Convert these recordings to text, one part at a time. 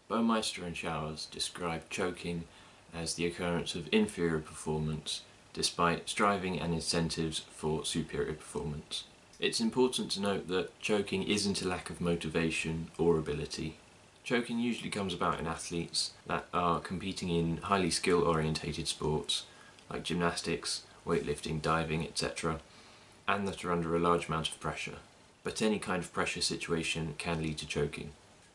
Baumeister and Showers describe choking as the occurrence of inferior performance despite striving and incentives for superior performance. It's important to note that choking isn't a lack of motivation or ability. Choking usually comes about in athletes that are competing in highly skill-orientated sports like gymnastics, weightlifting, diving, etc., and that are under a large amount of pressure. But any kind of pressure situation can lead to choking.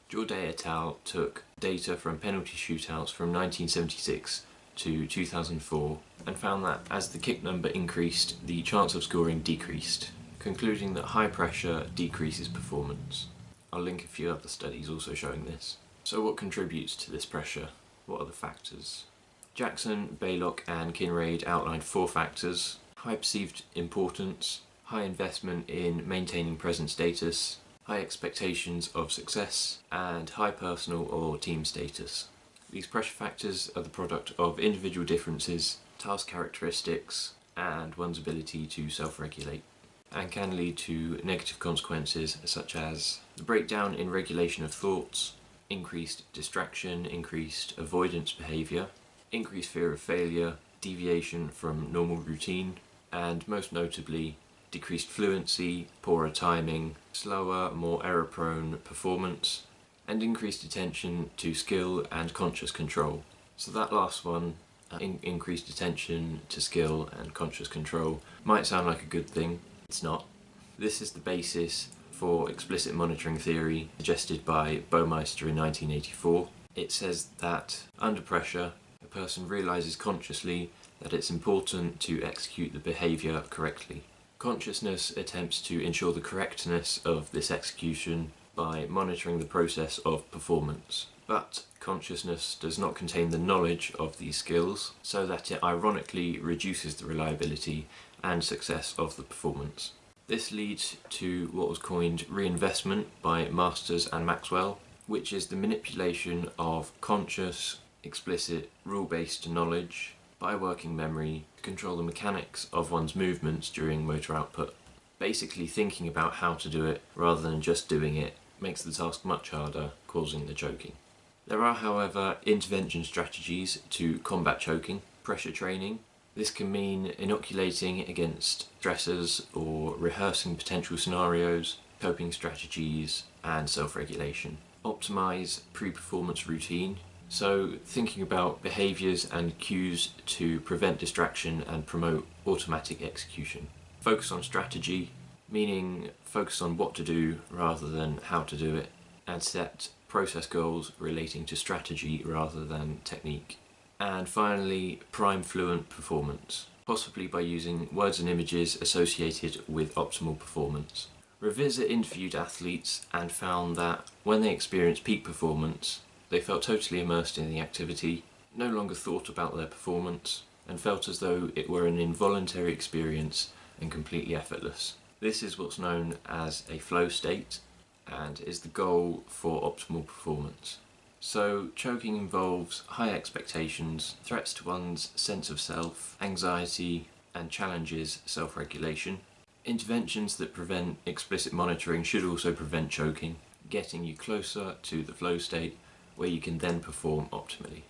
Jordet et al. Took data from penalty shootouts from 1976 to 2004 and found that as the kick number increased, the chance of scoring decreased, concluding that high pressure decreases performance. I'll link a few other studies also showing this. So what contributes to this pressure? What are the factors? Jackson, Beilock and Kinrade outlined 4 factors: high perceived importance, high investment in maintaining present status, high expectations of success, and high personal or team status. These pressure factors are the product of individual differences, task characteristics, and one's ability to self-regulate, and can lead to negative consequences such as the breakdown in regulation of thoughts, increased distraction, increased avoidance behaviour, increased fear of failure, deviation from normal routine, and most notably, decreased fluency, poorer timing, slower, more error-prone performance, and increased attention to skill and conscious control. So that last one, increased attention to skill and conscious control, might sound like a good thing. It's not. This is the basis for explicit monitoring theory suggested by Baumeister in 1984. It says that under pressure, a person realises consciously that it's important to execute the behaviour correctly. Consciousness attempts to ensure the correctness of this execution by monitoring the process of performance. But consciousness does not contain the knowledge of these skills, so that it ironically reduces the reliability and success of the performance. This leads to what was coined reinvestment by Masters and Maxwell, which is the manipulation of conscious, explicit, rule-based knowledge by working memory to control the mechanics of one's movements during motor output. Basically, thinking about how to do it rather than just doing it makes the task much harder, causing the choking. There are, however, intervention strategies to combat choking. Pressure training. This can mean inoculating against stressors or rehearsing potential scenarios, coping strategies, and self-regulation. Optimize pre-performance routine. So thinking about behaviours and cues to prevent distraction and promote automatic execution. Focus on strategy, meaning focus on what to do rather than how to do it, and set process goals relating to strategy rather than technique. And finally, prime fluent performance, possibly by using words and images associated with optimal performance. Revisa interviewed athletes and found that when they experienced peak performance, they felt totally immersed in the activity, no longer thought about their performance, and felt as though it were an involuntary experience and completely effortless. This is what's known as a flow state and is the goal for optimal performance. So choking involves high expectations, threats to one's sense of self, anxiety, and challenges self-regulation. Interventions that prevent explicit monitoring should also prevent choking, getting you closer to the flow state where you can then perform optimally.